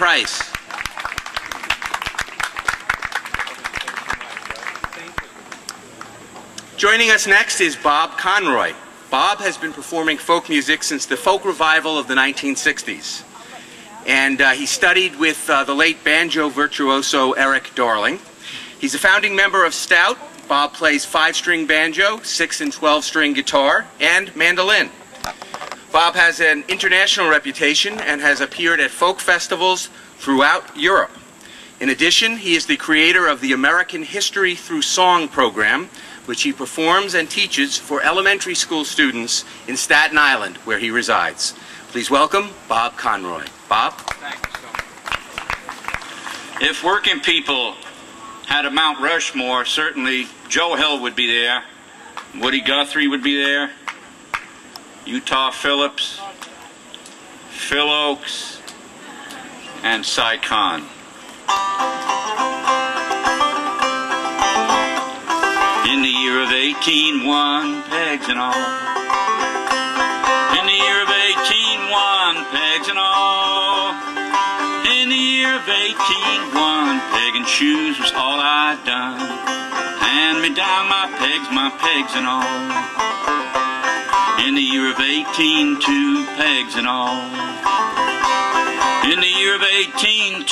Price. Joining us next is Bob Conroy. Bob has been performing folk music since the folk revival of the 1960s. And he studied with the late banjo virtuoso Eric Darling. He's a founding member of Stout. Bob plays 5-string banjo, 6- and 12-string guitar, and mandolin. Bob has an international reputation and has appeared at folk festivals throughout Europe. In addition, he is the creator of the American History Through Song program, which he performs and teaches for elementary school students in Staten Island, where he resides. Please welcome Bob Conroy. Bob? Thank you so much. If working people had a Mount Rushmore, certainly Joe Hill would be there, Woody Guthrie would be there, Utah Phillips, Phil Oakes, and Si Kahn. In the year of 1801, pegs and all. In the year of 1801, pegs and all. In the year of 1801, peg and shoes was all I'd done. Hand me down my pegs and all. In the year of 1802, pegs and all. In the year of 1802,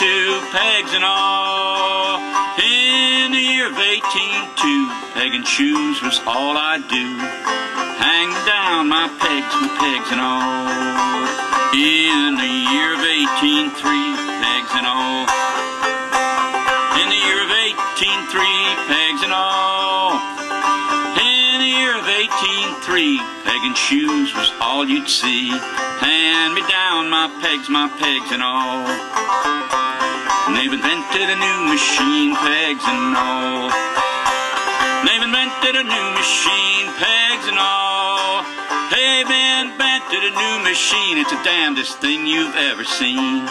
pegs and all. In the year of 1802, peg and shoes was all I'd do. Hang down my pegs and all. In the year of 1803, pegs and all. In the year of 1803, pegs and all. In the year of 1803, peg and shoes was all you'd see. Hand me down my pegs and all. And they've invented a new machine, pegs and all. They've invented a new machine, pegs and all. They've invented a new machine, it's the damnedest thing you've ever seen.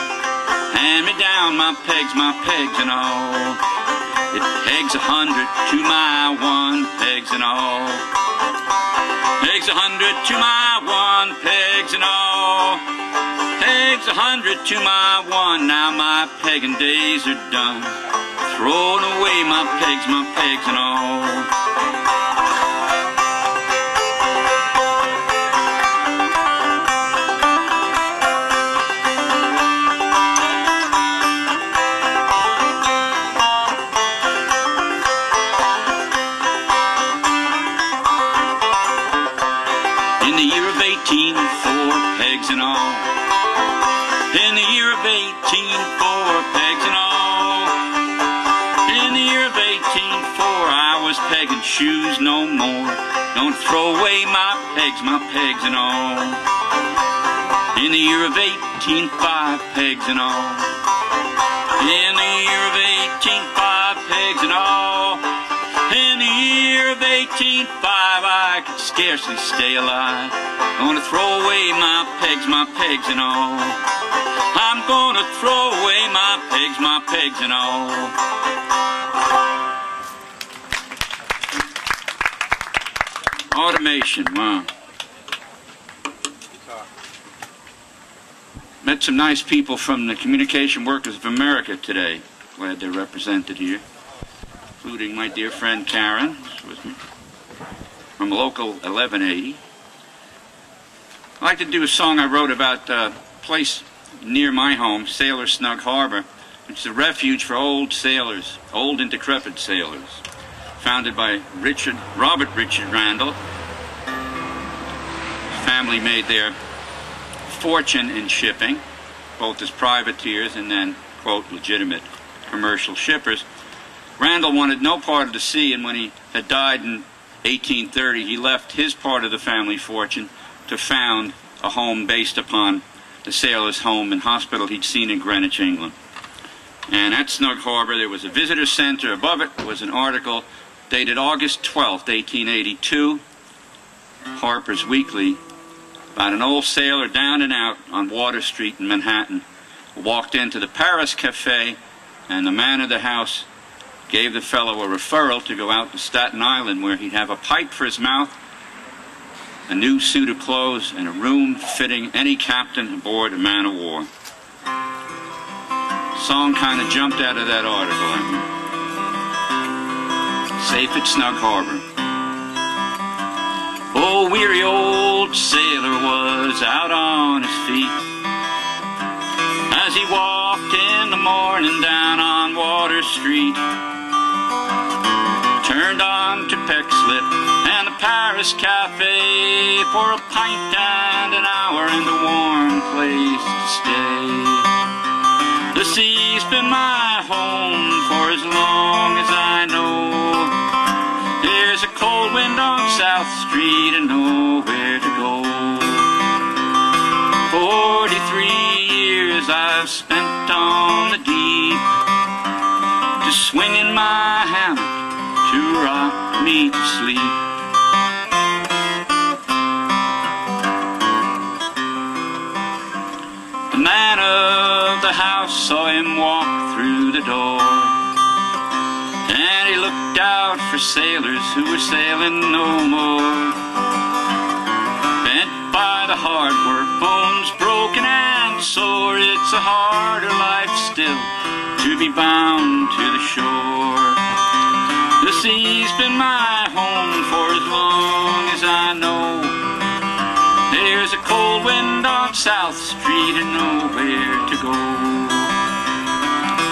Hand me down my pegs and all. It pegs 100 to my 1, pegs and all. Pegs 100 to my 1, pegs and all. Pegs 100 to my 1, now my pegging days are done. Throwing away my pegs and all. In the year of 1804, pegs and all. In the year of 1804, pegs and all. In the year of 1804, I was pegging shoes no more. Don't throw away my pegs and all. In the year of 1805, pegs and all. In the year of 1805, pegs and all. In the year of 1805, I could scarcely stay alive. Gonna throw away my pegs and all. I'm gonna throw away my pegs and all. Automation, wow. Met some nice people from the Communication Workers of America today. Glad they're represented here. Including my dear friend Karen, who's with me, from Local 1180. I'd like to do a song I wrote about a place near my home, Sailor Snug Harbor, which is a refuge for old sailors, old and decrepit sailors, founded by Robert Richard Randall. His family made their fortune in shipping, both as privateers and then, quote, legitimate commercial shippers. Randall wanted no part of the sea, and when he had died in 1830, he left his part of the family fortune to found a home based upon the sailor's home and hospital he'd seen in Greenwich, England. And at Snug Harbor, there was a visitor center. Above it was an article dated August 12th, 1882, Harper's Weekly, about an old sailor down and out on Water Street in Manhattan, who walked into the Paris Cafe, and the man of the house gave the fellow a referral to go out to Staten Island, where he'd have a pipe for his mouth, a new suit of clothes, and a room fitting any captain aboard a man of war. Song kind of jumped out of that article. Safe at Snug Harbor. Oh, weary old sailor was out on his feet as he walked in the morning down on Water Street. Turned on to Peckslip and the Paris Cafe for a pint and an hour and a warm place to stay. The sea's been my home for as long as I know. There's a cold wind on South Street and nowhere to go. 43 years I've spent on the deep, just swinging my hammock to rock me to sleep. The man of the house saw him walk through the door, and he looked out for sailors who were sailing no more. Bent by the hard work, bones broken and sore, it's a harder life still to be bound to the shore. The sea's been my home for as long as I know. There's a cold wind on South Street and nowhere to go.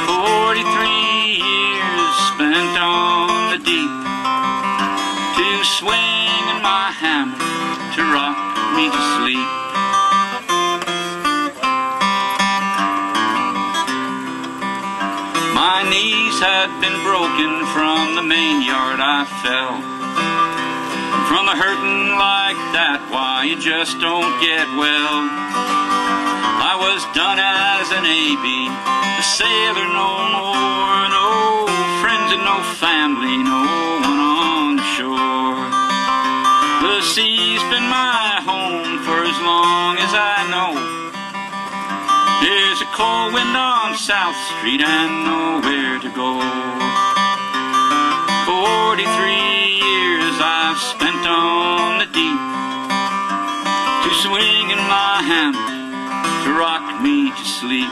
43 years spent on the deep, to swing in my hammock to rock me to sleep. My knees had been broken from the main yard I fell. From a hurtin' like that, why you just don't get well. I was done as an A.B., a sailor no more. No friends and no family, no one on the shore. The sea's been my home for as long as I know. There's a cold wind on South Street and nowhere to go. 43 years I've spent on the deep, to swing in my hammock to rock me to sleep.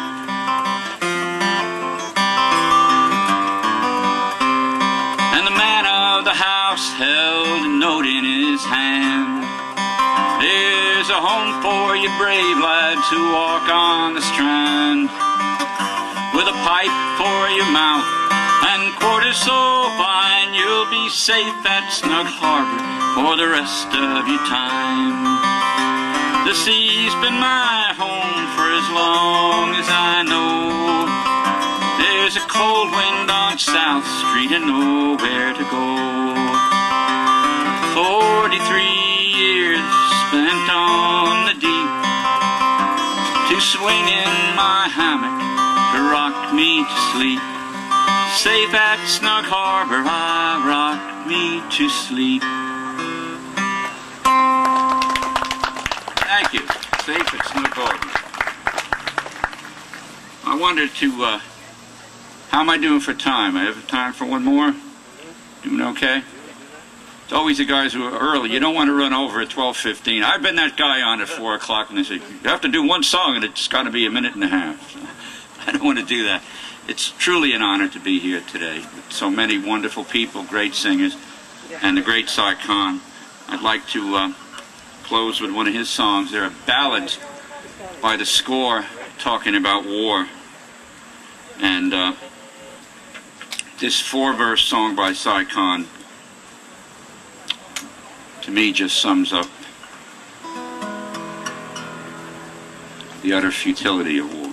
And the man of the house held a note in his hand. There's a home for you brave lads who walk on the strand, with a pipe for your mouth and quarters so fine, you'll be safe at Snug Harbor for the rest of your time. The sea's been my home for as long as I know. There's a cold wind on South Street and nowhere to go. 43 years spent on the deep, to swing in my hammock to rock me to sleep. Safe at Snug Harbor, I rock me to sleep. Thank you. Safe at Snug Harbor. I wanted to, how am I doing for time? I have time for one more? Doing okay? It's always the guys who are early. You don't want to run over at 12:15. I've been that guy on at 4 o'clock and they say, you have to do one song and it's got to be a minute and a half. So I don't want to do that. It's truly an honor to be here today with so many wonderful people, great singers, and the great Si Kahn. I'd like to close with one of his songs. There are ballads by the score talking about war. And this 4-verse song by Si Kahn, to me, just sums up the utter futility of war.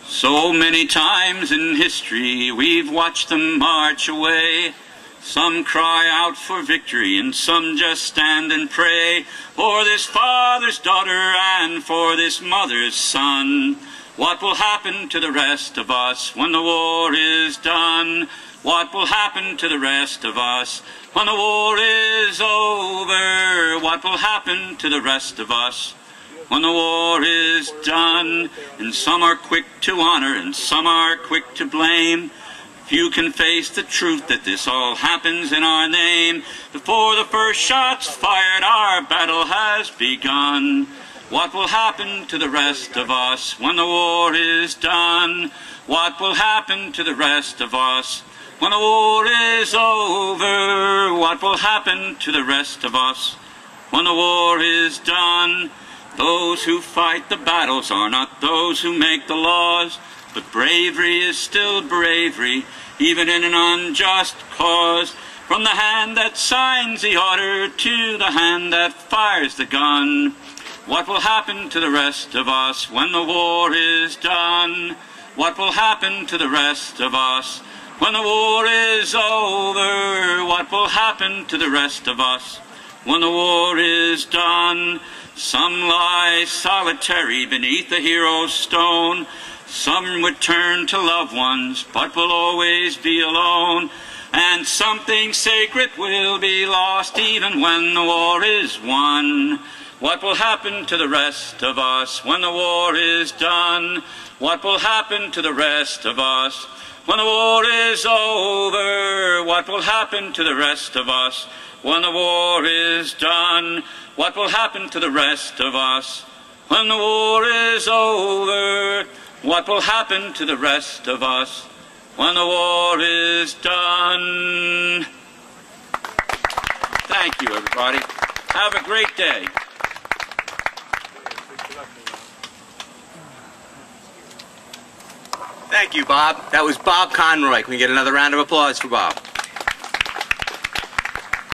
So many times in history we've watched them march away. Some cry out for victory and some just stand and pray for this father's daughter and for this mother's son. What will happen to the rest of us when the war is done? What will happen to the rest of us when the war is over? What will happen to the rest of us when the war is done? And some are quick to honor and some are quick to blame. Few can face the truth that this all happens in our name. Before the first shot's fired, our battle has begun. What will happen to the rest of us when the war is done? What will happen to the rest of us when the war is over? What will happen to the rest of us when the war is done? Those who fight the battles are not those who make the laws, but bravery is still bravery, even in an unjust cause. From the hand that signs the order to the hand that fires the gun. What will happen to the rest of us when the war is done? What will happen to the rest of us when the war is over? What will happen to the rest of us when the war is done? Some lie solitary beneath the hero's stone. Some would turn to loved ones, but will always be alone. And something sacred will be lost even when the war is won. What will happen to the rest of us when the war is done? What will happen to the rest of us when the war is over? What will happen to the rest of us when the war is done? What will happen to the rest of us when the war is over? What will happen to the rest of us when the war is done? Thank you, everybody. Have a great day. Thank you, Bob. That was Bob Conroy. Can we get another round of applause for Bob?